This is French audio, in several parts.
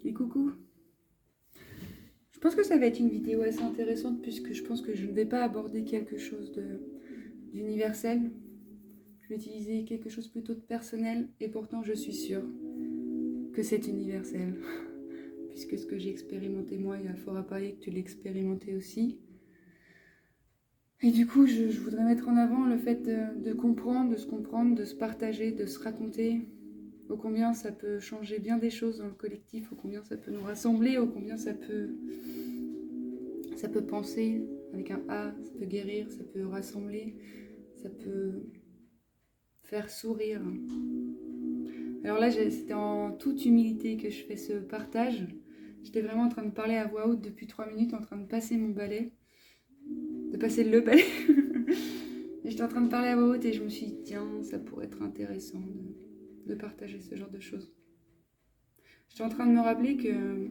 Et coucou. Je pense que ça va être une vidéo assez intéressante puisque je pense que je ne vais pas aborder quelque chose d'universel. Je vais utiliser quelque chose plutôt de personnel et pourtant je suis sûre que c'est universel. Puisque ce que j'ai expérimenté moi, il y a fort à parier que tu l'expérimentais aussi. Et du coup, je voudrais mettre en avant le fait de comprendre, de se comprendre, de se partager, de se raconter. Ô combien ça peut changer bien des choses dans le collectif, ô combien ça peut nous rassembler, ô combien ça peut penser avec un A, ça peut guérir, ça peut rassembler, ça peut faire sourire. Alors là, c'était en toute humilité que je fais ce partage. J'étais vraiment en train de parler à voix haute depuis 3 minutes, en train de passer mon balai, de passer le balai. Et j'étais en train de parler à voix haute et je me suis dit, tiens, ça pourrait être intéressant de partager ce genre de choses. J'étais en train de me rappeler que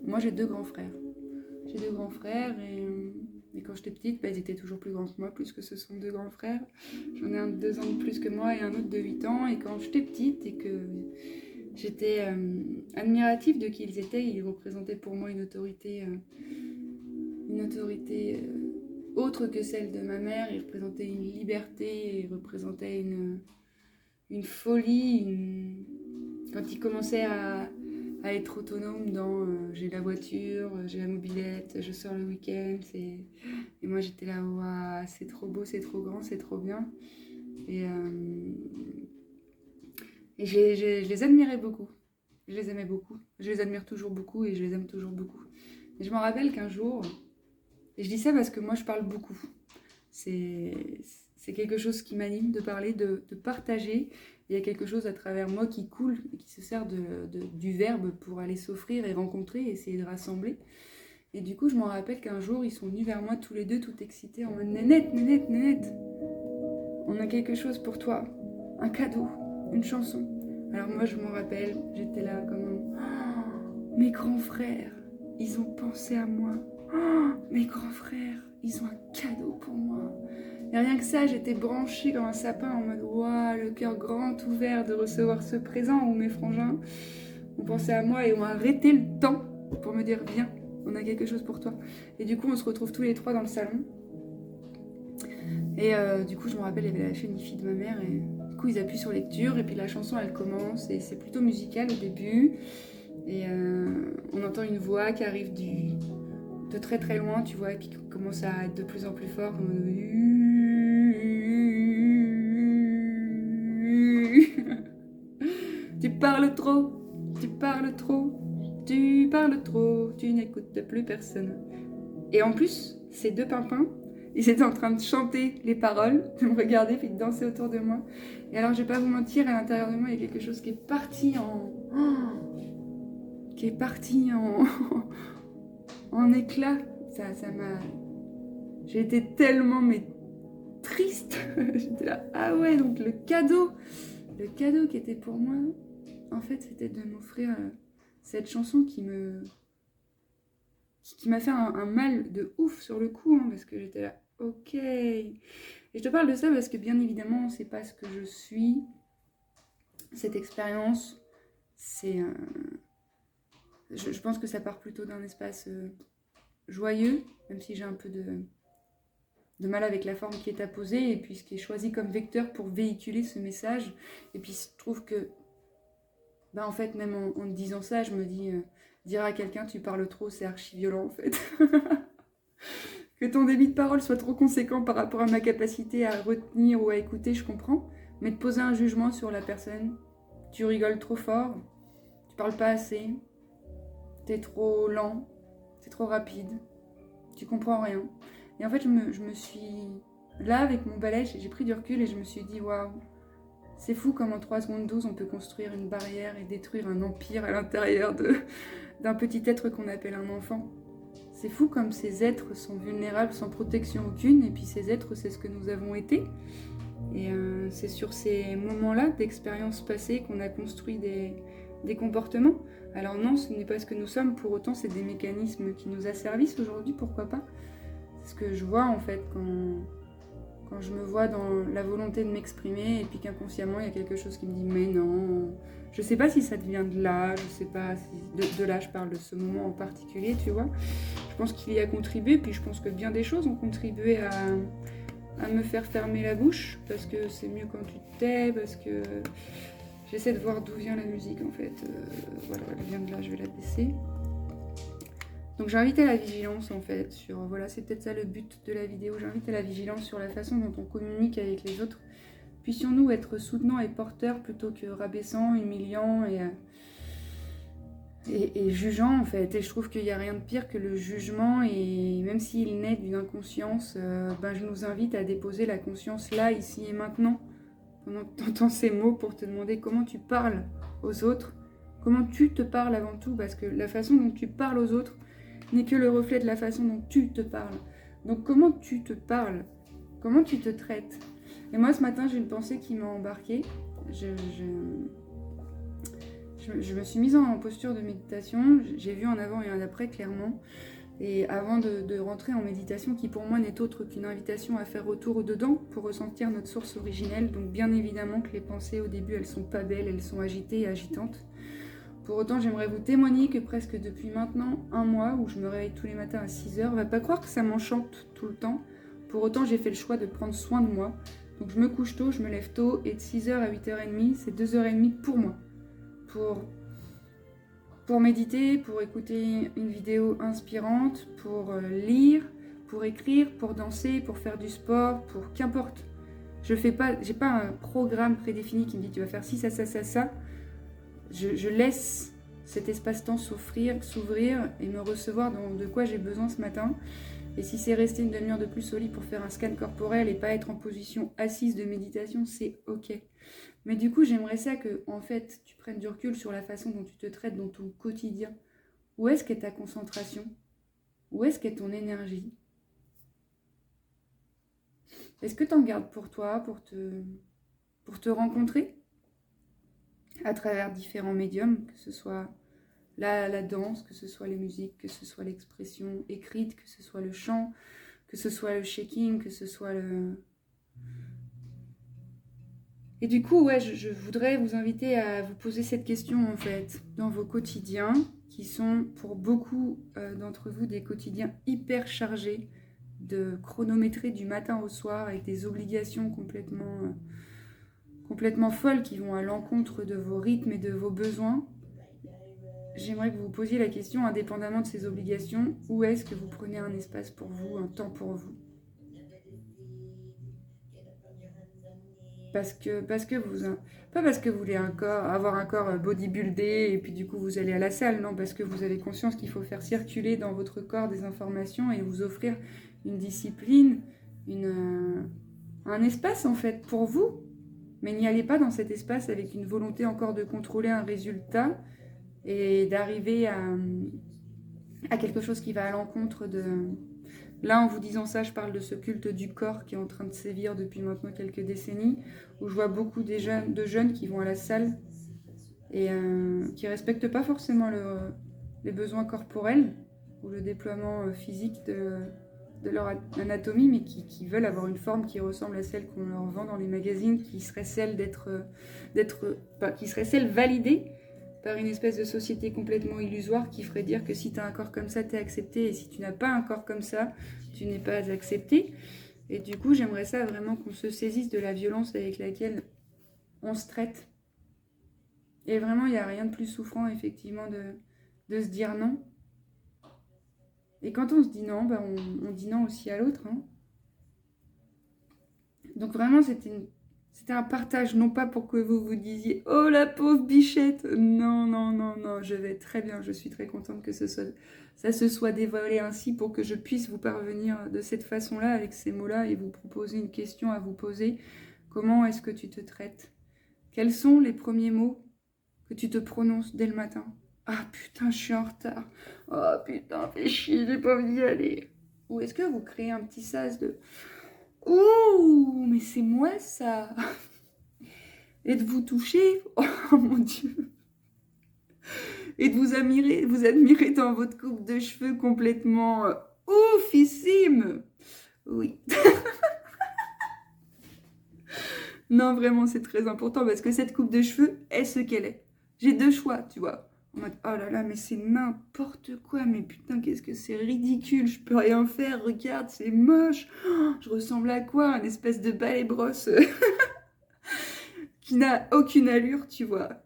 moi j'ai 2 grands frères. J'ai 2 grands frères et quand j'étais petite, ils étaient toujours plus grands que moi, plus que ce sont 2 grands frères. J'en ai un de 2 ans de plus que moi et un autre de 8 ans. Et quand j'étais petite et que j'étais admirative de qui ils étaient, ils représentaient pour moi une autorité autre que celle de ma mère. Ils représentaient une liberté, ils représentaient une folie. Quand ils commençaient à être autonome dans j'ai la voiture, j'ai la mobilette, je sors le week-end. Et moi j'étais là, waouh, c'est trop beau, c'est trop grand, c'est trop bien. Et je les admirais beaucoup. Je les aimais beaucoup. Je les admire toujours beaucoup et je les aime toujours beaucoup. Et je me rappelle qu'un jour, et je dis ça parce que moi je parle beaucoup. C'est quelque chose qui m'anime de parler, de partager. Il y a quelque chose à travers moi qui coule, qui se sert du verbe pour aller s'offrir et rencontrer, essayer de rassembler. Et du coup, je m'en rappelle qu'un jour, ils sont venus vers moi tous les deux, tout excités, en mode Nénette, Nénette, Nénette, on a quelque chose pour toi, un cadeau, une chanson. Alors moi, je m'en rappelle, j'étais là comme mes grands frères, ils ont pensé à moi. Mes grands frères, ils ont un cadeau pour moi. Et rien que ça, j'étais branchée comme un sapin en mode waouh, le cœur grand ouvert de recevoir ce présent où mes frangins ont pensé à moi et ont arrêté le temps pour me dire viens, on a quelque chose pour toi. Et du coup, on se retrouve tous les 3 dans le salon. Et du coup, je me rappelle, il y avait la chaîne IFI de ma mère et du coup, ils appuient sur lecture et puis la chanson, elle commence et c'est plutôt musical au début. Et on entend une voix qui arrive de très très loin, tu vois, et puis qui commence à être de plus en plus fort. Tu parles trop, tu parles trop, tu parles trop, tu n'écoutes plus personne. Et en plus, ces 2 pimpins, ils étaient en train de chanter les paroles, de me regarder puis de danser autour de moi. Et alors, je vais pas vous mentir, à l'intérieur de moi, il y a quelque chose qui est parti en éclat. Ça m'a... J'ai été tellement triste. J'étais là, ah ouais, donc le cadeau qui était pour moi, en fait, c'était de m'offrir cette chanson qui m'a fait un mal de ouf sur le coup, parce que j'étais là, ok. Et je te parle de ça parce que bien évidemment, c'est pas ce que je suis. Cette expérience, c'est... je pense que ça part plutôt d'un espace joyeux, même si j'ai un peu de mal avec la forme qui est apposée et puis ce qui est choisi comme vecteur pour véhiculer ce message. Et puis je trouve que, en fait, même en disant ça, je me dis, dire à quelqu'un tu parles trop, c'est archi violent en fait. Que ton débit de parole soit trop conséquent par rapport à ma capacité à retenir ou à écouter, je comprends. Mais de poser un jugement sur la personne, tu rigoles trop fort, tu parles pas assez, t'es trop lent, t'es trop rapide, tu comprends rien. Et en fait, je me suis... Là, avec mon balai, j'ai pris du recul et je me suis dit, waouh, c'est fou comme en 3 secondes 12, on peut construire une barrière et détruire un empire à l'intérieur d'un petit être qu'on appelle un enfant. C'est fou comme ces êtres sont vulnérables sans protection aucune, et puis ces êtres, c'est ce que nous avons été. Et c'est sur ces moments-là d'expériences passées qu'on a construit des comportements. Alors non, ce n'est pas ce que nous sommes, pour autant c'est des mécanismes qui nous asservissent aujourd'hui, pourquoi pas. C'est ce que je vois en fait quand je me vois dans la volonté de m'exprimer et puis qu'inconsciemment il y a quelque chose qui me dit mais non, je sais pas si ça vient de là, je sais pas si de là je parle de ce moment en particulier, tu vois. Je pense qu'il y a contribué, puis je pense que bien des choses ont contribué à me faire fermer la bouche, parce que c'est mieux quand tu te tais, parce que j'essaie de voir d'où vient la musique en fait. Voilà, elle vient de là, je vais la baisser. Donc j'invite à la vigilance en fait, sur, voilà, c'est peut-être ça le but de la vidéo, j'invite à la vigilance sur la façon dont on communique avec les autres. Puissions-nous être soutenants et porteurs plutôt que rabaissants, humiliants et jugeants en fait. Et je trouve qu'il n'y a rien de pire que le jugement, et même s'il naît d'une inconscience, je nous invite à déposer la conscience là, ici et maintenant, pendant que tu entends ces mots, pour te demander comment tu parles aux autres, comment tu te parles avant tout, parce que la façon dont tu parles aux autres n'est que le reflet de la façon dont tu te parles. Donc comment tu te parles, comment tu te traites. Et moi ce matin j'ai une pensée qui m'a embarquée. Je me suis mise en posture de méditation, j'ai vu un avant et un après clairement. Et avant de rentrer en méditation, qui pour moi n'est autre qu'une invitation à faire retour dedans pour ressentir notre source originelle. Donc bien évidemment que les pensées au début elles sont pas belles, elles sont agitées et agitantes. Pour autant, j'aimerais vous témoigner que presque depuis maintenant un mois, où je me réveille tous les matins à 6h, on va pas croire que ça m'enchante tout le temps. Pour autant, j'ai fait le choix de prendre soin de moi. Donc je me couche tôt, je me lève tôt, et de 6h à 8h30, c'est 2h30 pour moi. Pour méditer, pour écouter une vidéo inspirante, pour lire, pour écrire, pour danser, pour faire du sport, pour qu'importe. J'ai pas un programme prédéfini qui me dit tu vas faire ci, ça, ça, ça, ça. Je laisse cet espace-temps s'ouvrir et me recevoir de quoi j'ai besoin ce matin. Et si c'est rester une demi-heure de plus au lit pour faire un scan corporel et pas être en position assise de méditation, c'est ok. Mais du coup, j'aimerais ça que, en fait, tu prennes du recul sur la façon dont tu te traites dans ton quotidien. Où est-ce qu'est ta concentration? Où est-ce qu'est ton énergie? Est-ce que tu en gardes pour toi, pour te rencontrer à travers différents médiums, que ce soit la danse, que ce soit les musiques, que ce soit l'expression écrite, que ce soit le chant, que ce soit le shaking, que ce soit le... Et du coup, ouais, je voudrais vous inviter à vous poser cette question, en fait, dans vos quotidiens, qui sont pour beaucoup d'entre vous des quotidiens hyper chargés, de chronométrer du matin au soir, avec des obligations complètement folles qui vont à l'encontre de vos rythmes et de vos besoins. J'aimerais que vous vous posiez la question, indépendamment de ces obligations, où est-ce que vous prenez un espace pour vous, un temps pour vous? Pas parce que vous voulez avoir un corps bodybuildé et puis du coup vous allez à la salle, non, parce que vous avez conscience qu'il faut faire circuler dans votre corps des informations et vous offrir une discipline, un espace en fait pour vous. Mais n'y allez pas dans cet espace avec une volonté encore de contrôler un résultat et d'arriver à quelque chose qui va à l'encontre de... Là, en vous disant ça, je parle de ce culte du corps qui est en train de sévir depuis maintenant quelques décennies, où je vois beaucoup de jeunes qui vont à la salle et qui ne respectent pas forcément les besoins corporels ou le déploiement physique de leur anatomie, mais qui veulent avoir une forme qui ressemble à celle qu'on leur vend dans les magazines, qui serait celle qui serait celle validée par une espèce de société complètement illusoire qui ferait dire que si tu as un corps comme ça, tu es accepté, et si tu n'as pas un corps comme ça, tu n'es pas accepté. Et du coup, j'aimerais ça vraiment qu'on se saisisse de la violence avec laquelle on se traite. Et vraiment, il n'y a rien de plus souffrant, effectivement, de se dire non. Et quand on se dit non, on dit non aussi à l'autre. Hein. Donc vraiment, c'était un partage, non pas pour que vous vous disiez « Oh, la pauvre bichette !» Non, non, non, non, je vais très bien, je suis très contente que ça se soit dévoilé ainsi pour que je puisse vous parvenir de cette façon-là, avec ces mots-là, et vous proposer une question à vous poser. Comment est-ce que tu te traites? Quels sont les premiers mots que tu te prononces dès le matin? Ah putain, je suis en retard. Oh putain, fais chier, j'ai pas envie d'y aller. Ou est-ce que vous créez un petit sas de... Ouh, mais c'est moi ça. Et de vous toucher, oh mon Dieu. Et de vous admirer dans votre coupe de cheveux complètement oufissime. Oui. Non, vraiment, c'est très important parce que cette coupe de cheveux est ce qu'elle est. J'ai deux choix, tu vois. En mode, oh là là, mais c'est n'importe quoi, mais putain, qu'est-ce que c'est ridicule, je peux rien faire, regarde, c'est moche. Oh, je ressemble à quoi? Un espèce de balai brosse qui n'a aucune allure, tu vois.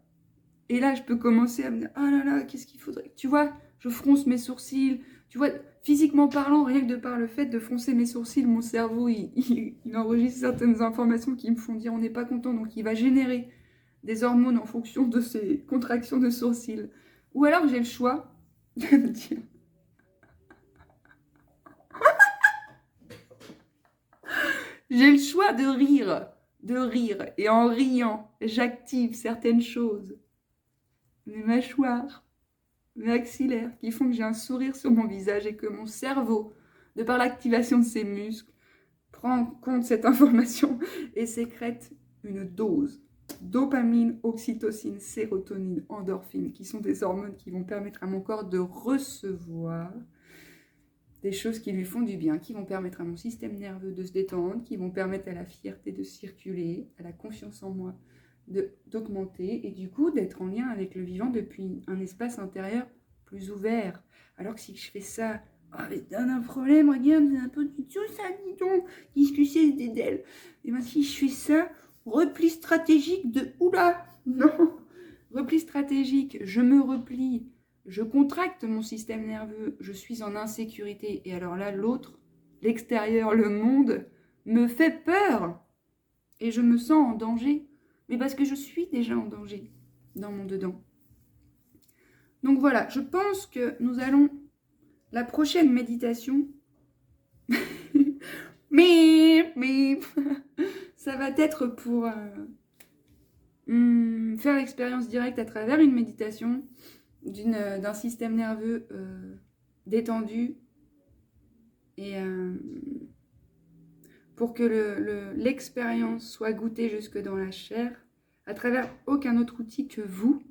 Et là, je peux commencer à me dire, oh là là, qu'est-ce qu'il faudrait? Tu vois, je fronce mes sourcils. Tu vois, physiquement parlant, rien que de par le fait de froncer mes sourcils, mon cerveau, il enregistre certaines informations qui me font dire on n'est pas content. Donc, il va générer des hormones en fonction de ces contractions de sourcils. Ou alors, j'ai le choix de me dire, j'ai le choix de rire. De rire. Et en riant, j'active certaines choses. Mes mâchoires, maxillaires qui font que j'ai un sourire sur mon visage et que mon cerveau, de par l'activation de ses muscles, prend en compte cette information et sécrète une dose. Dopamine, oxytocine, sérotonine, endorphine, qui sont des hormones qui vont permettre à mon corps de recevoir des choses qui lui font du bien, qui vont permettre à mon système nerveux de se détendre, qui vont permettre à la fierté de circuler, à la confiance en moi d'augmenter et du coup d'être en lien avec le vivant depuis un espace intérieur plus ouvert. Alors que si je fais ça, oh, mais t'as un problème, regarde, c'est un peu du tout ça, dis donc, qu'est-ce que c'est d'elle? Et bien si je fais ça, repli stratégique de oula, non, repli stratégique, je me replie, je contracte mon système nerveux, je suis en insécurité et alors là l'autre, l'extérieur, le monde me fait peur et je me sens en danger. Mais parce que je suis déjà en danger dans mon dedans. Donc voilà, je pense que nous allons... La prochaine méditation... mais ça va être pour faire l'expérience directe à travers une méditation d'un système nerveux détendu et pour que l'expérience soit goûtée jusque dans la chair à travers aucun autre outil que vous,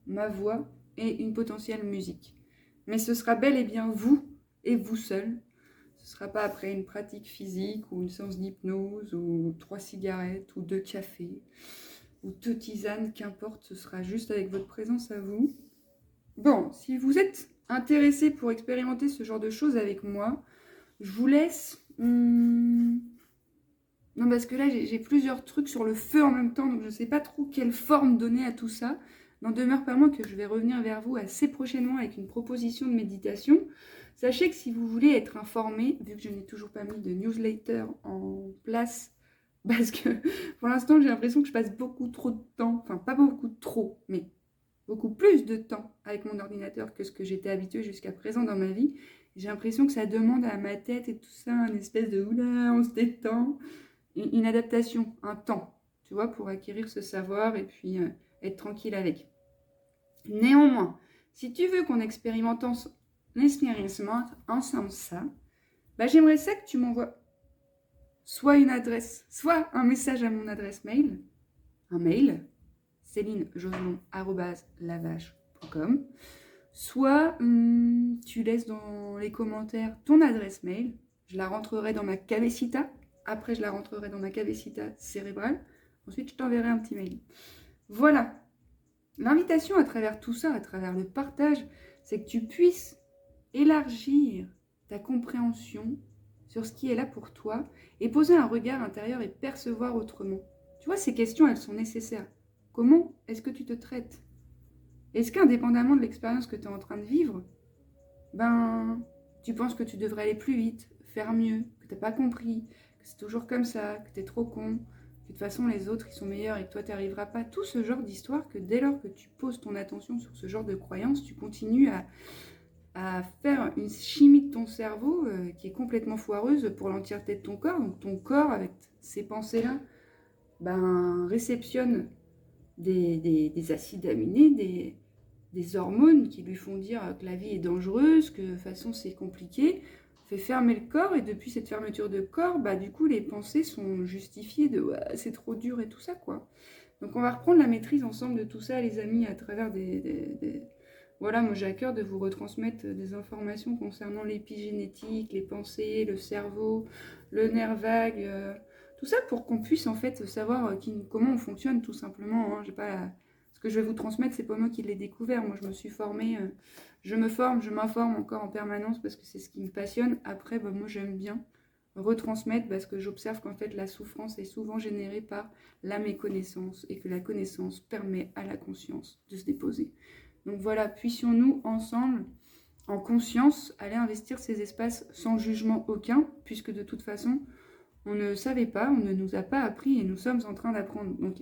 ma voix et une potentielle musique. Mais ce sera bel et bien vous et vous seul. Ce ne sera pas après une pratique physique ou une séance d'hypnose ou 3 cigarettes ou 2 cafés ou 2 tisanes, qu'importe, ce sera juste avec votre présence à vous. Bon, si vous êtes intéressé pour expérimenter ce genre de choses avec moi, je vous laisse... Non, parce que là, j'ai plusieurs trucs sur le feu en même temps, donc je ne sais pas trop quelle forme donner à tout ça. N'en demeure pas moins que je vais revenir vers vous assez prochainement avec une proposition de méditation. Sachez que si vous voulez être informé, vu que je n'ai toujours pas mis de newsletter en place, parce que pour l'instant, j'ai l'impression que je passe beaucoup trop de temps, enfin pas beaucoup trop, mais beaucoup plus de temps avec mon ordinateur que ce que j'étais habituée jusqu'à présent dans ma vie. J'ai l'impression que ça demande à ma tête et tout ça, une espèce de oula, on se détend. Une adaptation, un temps, tu vois, pour acquérir ce savoir et puis être tranquille avec. Néanmoins, si tu veux qu'on expérimente ensemble ça, bah, j'aimerais ça que tu m'envoies soit une adresse, soit un message à mon adresse mail, un mail, célinejoselon@lavache.com, soit tu laisses dans les commentaires ton adresse mail, je la rentrerai dans ma cabecita. Après, je la rentrerai dans ma cabecita cérébrale. Ensuite, je t'enverrai un petit mail. Voilà. L'invitation à travers tout ça, à travers le partage, c'est que tu puisses élargir ta compréhension sur ce qui est là pour toi et poser un regard intérieur et percevoir autrement. Tu vois, ces questions, elles sont nécessaires. Comment est-ce que tu te traites? Est-ce qu'indépendamment de l'expérience que tu es en train de vivre, ben, tu penses que tu devrais aller plus vite, faire mieux, que tu n'as pas compris, c'est toujours comme ça, que t'es trop con, que de toute façon les autres ils sont meilleurs et que toi tu arriveras pas. Tout ce genre d'histoire que dès lors que tu poses ton attention sur ce genre de croyances, tu continues à faire une chimie de ton cerveau qui est complètement foireuse pour l'entièreté de ton corps. Donc ton corps avec ces pensées-là ben, réceptionne des acides aminés, des hormones qui lui font dire que la vie est dangereuse, que de toute façon c'est compliqué, fait fermer le corps et depuis cette fermeture de corps, bah du coup les pensées sont justifiées de ouais, c'est trop dur et tout ça quoi. Donc on va reprendre la maîtrise ensemble de tout ça les amis à travers Voilà, moi j'ai à cœur de vous retransmettre des informations concernant l'épigénétique, les pensées, le cerveau, le nerf vague, Tout ça pour qu'on puisse en fait savoir comment on fonctionne tout simplement. Hein. Ce que je vais vous transmettre, c'est pas moi qui l'ai découvert. Moi, je me suis formée, je me forme, je m'informe encore en permanence parce que c'est ce qui me passionne. Après, bah, moi, j'aime bien retransmettre parce que j'observe qu'en fait, la souffrance est souvent générée par la méconnaissance et que la connaissance permet à la conscience de se déposer. Donc voilà, puissions-nous ensemble, en conscience, aller investir ces espaces sans jugement aucun, puisque de toute façon, on ne savait pas, on ne nous a pas appris et nous sommes en train d'apprendre. Donc,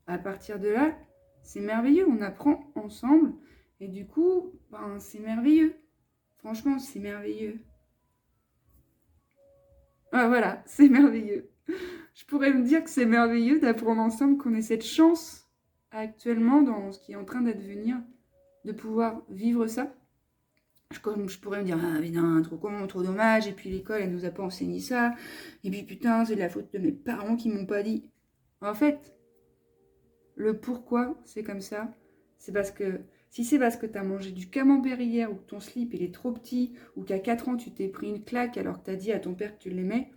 à partir de là, c'est merveilleux, on apprend ensemble et du coup, ben, c'est merveilleux. Franchement, c'est merveilleux. Ah, voilà, c'est merveilleux. Je pourrais me dire que c'est merveilleux d'apprendre ensemble, qu'on ait cette chance actuellement dans ce qui est en train d'advenir, de pouvoir vivre ça. Comme je pourrais me dire, ah putain, trop con, trop dommage, et puis l'école, elle nous a pas enseigné ça, et puis putain, c'est de la faute de mes parents qui m'ont pas dit. En fait, le pourquoi c'est comme ça, c'est parce que, si c'est parce que t'as mangé du camembert hier, ou que ton slip il est trop petit, ou qu'à 4 ans tu t'es pris une claque alors que t'as dit à ton père que tu l'aimais,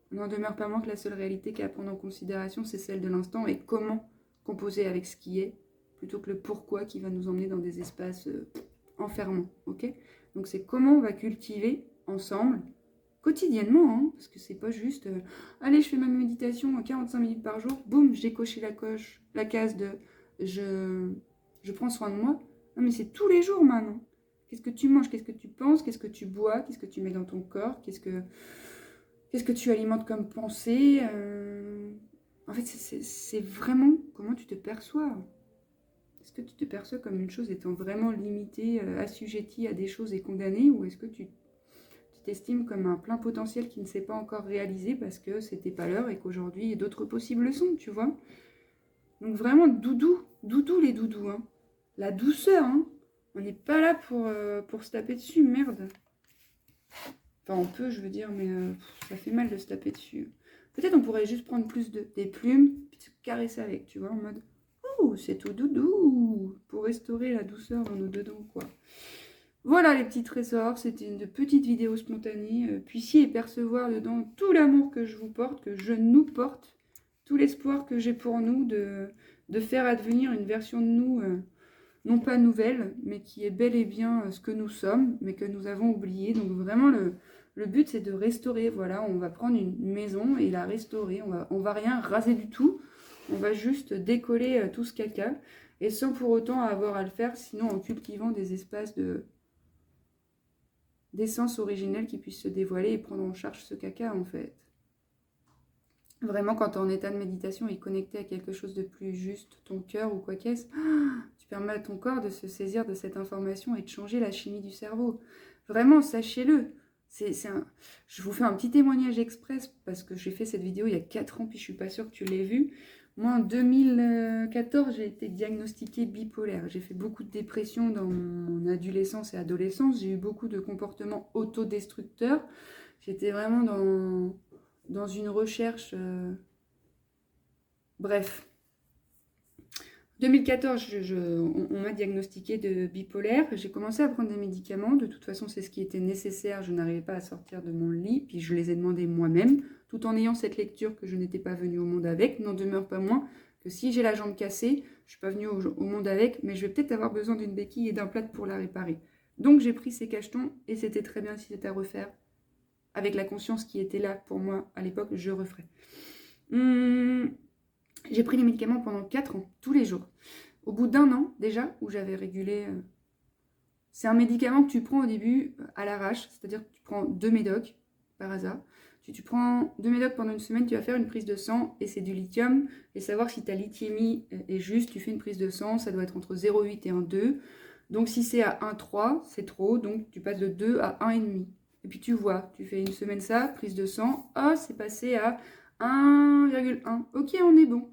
n'en demeure pas moins que la seule réalité qu'à prendre en considération, c'est celle de l'instant, et comment composer avec ce qui est, plutôt que le pourquoi qui va nous emmener dans des espaces enfermants, ok? Donc c'est comment on va cultiver ensemble, quotidiennement, hein, parce que c'est pas juste allez, je fais ma méditation 45 minutes par jour, boum, j'ai coché la case de je prends soin de moi. Non, mais c'est tous les jours maintenant. Qu'est-ce que tu manges, qu'est-ce que tu penses, qu'est-ce que tu bois, qu'est-ce que tu mets dans ton corps, qu'est-ce que tu alimentes comme pensée. En fait, c'est vraiment comment tu te perçois. Est-ce que tu te perçois comme une chose étant vraiment limitée, assujettie à des choses et condamnée, ou est-ce que tu t'estimes comme un plein potentiel qui ne s'est pas encore réalisé parce que c'était pas l'heure et qu'aujourd'hui d'autres possibles sont, tu vois? Donc vraiment, doudou les doudous, hein. La douceur, hein. On n'est pas là pour se taper dessus, merde. Enfin, on peut, je veux dire, mais ça fait mal de se taper dessus. Peut-être on pourrait juste prendre des plumes, puis se caresser avec, tu vois, en mode « Ouh, c'est tout doudou !» pour restaurer la douceur dans nos dedans, quoi. Voilà les petits trésors, c'était une petite vidéo spontanée. Puissiez y percevoir dedans tout l'amour que je vous porte, que je nous porte, tout l'espoir que j'ai pour nous de faire advenir une version de nous, non pas nouvelle, mais qui est bel et bien ce que nous sommes, mais que nous avons oublié. Donc vraiment, le but, c'est de restaurer. Voilà, on va prendre une maison et la restaurer. On va rien raser du tout. On va juste décoller tout ce caca, et sans pour autant avoir à le faire, sinon en cultivant des espaces d'essence originelle qui puissent se dévoiler et prendre en charge ce caca, en fait. Vraiment, quand tu es en état de méditation et connecté à quelque chose de plus juste, ton cœur ou quoi qu'est-ce, tu permets à ton corps de se saisir de cette information et de changer la chimie du cerveau. Vraiment, sachez-le. Je vous fais un petit témoignage express parce que j'ai fait cette vidéo il y a 4 ans, puis je suis pas sûre que tu l'aies vue. Moi, en 2014, j'ai été diagnostiquée bipolaire. J'ai fait beaucoup de dépression dans mon adolescence et adolescence. J'ai eu beaucoup de comportements autodestructeurs. J'étais vraiment dans une recherche... Bref. 2014, on m'a diagnostiqué de bipolaire. J'ai commencé à prendre des médicaments. De toute façon, c'est ce qui était nécessaire. Je n'arrivais pas à sortir de mon lit. Puis je les ai demandés moi-même, tout en ayant cette lecture que je n'étais pas venue au monde avec. N'en demeure pas moins que si j'ai la jambe cassée, je ne suis pas venue au monde avec, mais je vais peut-être avoir besoin d'une béquille et d'un plâtre pour la réparer. Donc j'ai pris ces cachetons et c'était très bien. Si c'était à refaire, avec la conscience qui était là pour moi à l'époque, je referais. J'ai pris les médicaments pendant 4 ans, tous les jours. Au bout d'1 an, déjà, où j'avais régulé... C'est un médicament que tu prends au début à l'arrache, c'est-à-dire que tu prends 2 médocs, par hasard. Si tu prends 2 médocs pendant une semaine, tu vas faire une prise de sang, et c'est du lithium. Et savoir si ta lithiémie est juste, tu fais une prise de sang, ça doit être entre 0,8 et 1,2. Donc si c'est à 1,3, c'est trop, donc tu passes de 2 à 1,5. Et puis tu vois, tu fais une semaine ça, prise de sang, oh, c'est passé à 1,1. Ok, on est bon.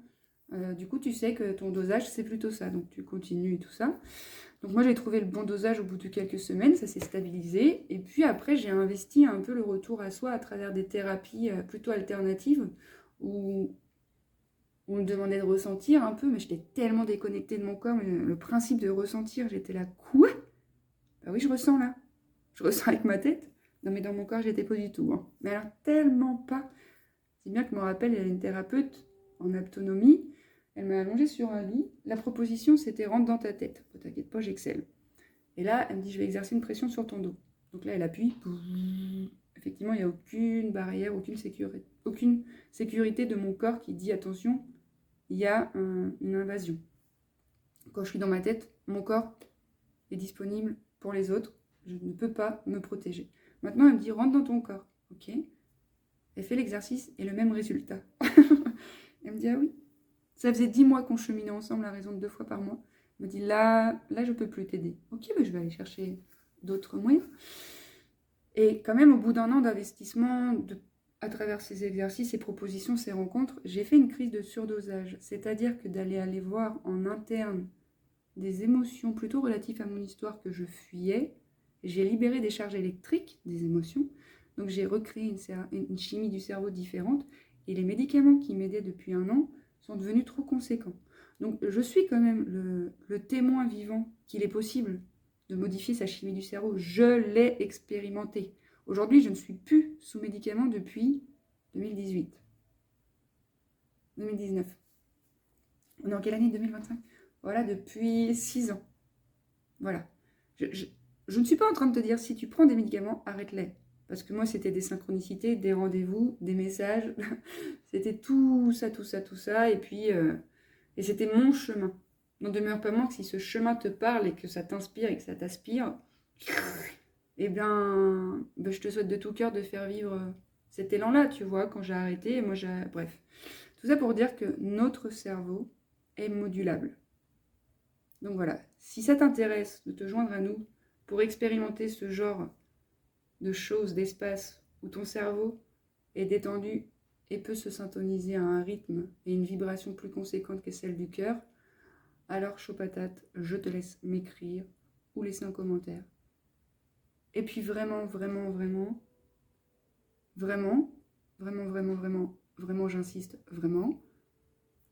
Du coup, tu sais que ton dosage, c'est plutôt ça. Donc, tu continues et tout ça. Donc, moi, j'ai trouvé le bon dosage au bout de quelques semaines. Ça s'est stabilisé. Et puis, après, j'ai investi un peu le retour à soi à travers des thérapies plutôt alternatives où on me demandait de ressentir un peu. Mais j'étais tellement déconnectée de mon corps. Mais le principe de ressentir, j'étais là, quoi? Bah oui, je ressens là. Je ressens avec ma tête. Non, mais dans mon corps, j'étais pas du tout. Hein. Mais alors, tellement pas. Si bien que je me rappelle, il y a une thérapeute en autonomie, elle m'a allongée sur un lit. La proposition, c'était rentre dans ta tête. Oh, t'inquiète pas, j'excelle. Et là, elle me dit, je vais exercer une pression sur ton dos. Donc là, elle appuie. Effectivement, il n'y a aucune barrière, aucune sécurité de mon corps qui dit, attention, il y a une invasion. Quand je suis dans ma tête, mon corps est disponible pour les autres. Je ne peux pas me protéger. Maintenant, elle me dit, rentre dans ton corps. Ok. Elle fait l'exercice et le même résultat. Elle me dit, ah oui. Ça faisait 10 mois qu'on cheminait ensemble à raison de 2 fois par mois. Elle me dit, là je ne peux plus t'aider. Ok, mais je vais aller chercher d'autres moyens. Et quand même, au bout d'un an d'investissement, à travers ces exercices, ces propositions, ces rencontres, j'ai fait une crise de surdosage. C'est-à-dire que aller voir en interne des émotions plutôt relatives à mon histoire que je fuyais, j'ai libéré des charges électriques, des émotions. Donc j'ai recréé une chimie du cerveau différente. Et les médicaments qui m'aidaient depuis un an sont devenus trop conséquents. Donc je suis quand même le témoin vivant qu'il est possible de modifier sa chimie du cerveau. Je l'ai expérimenté. Aujourd'hui, je ne suis plus sous médicaments depuis 2018. 2019. On est en quelle année? 2025? Voilà, depuis 6 ans. Voilà. Je ne suis pas en train de te dire, si tu prends des médicaments, arrête-les. Parce que moi, c'était des synchronicités, des rendez-vous, des messages. C'était tout ça. Et puis, et c'était mon chemin. N'en demeure pas moins que si ce chemin te parle et que ça t'inspire et que ça t'aspire, eh bien, je te souhaite de tout cœur de faire vivre cet élan-là, tu vois, quand j'ai arrêté. Et moi, bref. Tout ça pour dire que notre cerveau est modulable. Donc voilà, si ça t'intéresse de te joindre à nous pour expérimenter ce genre de choses, d'espace où ton cerveau est détendu et peut se syntoniser à un rythme et une vibration plus conséquente que celle du cœur, alors chaud patate, je te laisse m'écrire ou laisser un commentaire. Et puis vraiment, j'insiste, vraiment,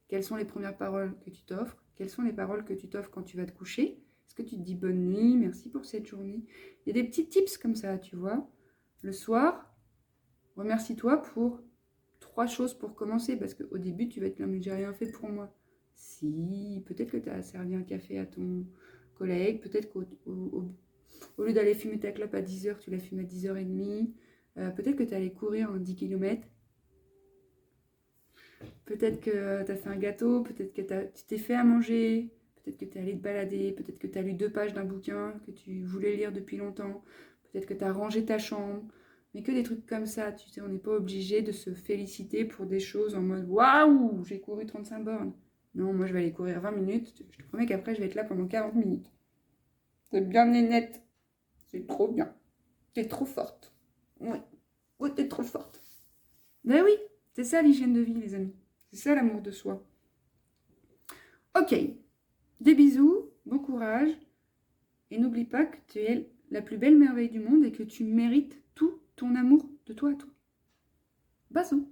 quelles sont les premières paroles que tu t'offres? Quelles sont les paroles que tu t'offres quand tu vas te coucher? Est-ce que tu te dis bonne nuit, merci pour cette journée? Il y a des petits tips comme ça, tu vois. Le soir, remercie-toi pour 3 choses pour commencer, parce qu'au début, tu vas être là, mais j'ai rien fait pour moi. Si, peut-être que tu as servi un café à ton collègue, peut-être qu'au lieu d'aller fumer ta clope à 10h, tu la fumes à 10h30. Peut-être que tu es allé courir en 10 km. Peut-être que tu as fait un gâteau, peut-être que tu t'es fait à manger, peut-être que tu es allé te balader, peut-être que tu as lu 2 pages d'un bouquin que tu voulais lire depuis longtemps, peut-être que tu as rangé ta chambre, mais que des trucs comme ça, tu sais, on n'est pas obligé de se féliciter pour des choses en mode « Waouh, j'ai couru 35 bornes !» Non, moi je vais aller courir 20 minutes, je te promets qu'après je vais être là pendant 40 minutes. C'est bien nénette, c'est trop bien, t'es trop forte. Oui, oh, t'es trop forte. Ben oui, c'est ça l'hygiène de vie, les amis. C'est ça l'amour de soi. Ok, des bisous, bon courage. Et n'oublie pas que tu es la plus belle merveille du monde et que tu mérites tout ton amour de toi à toi. Bisous.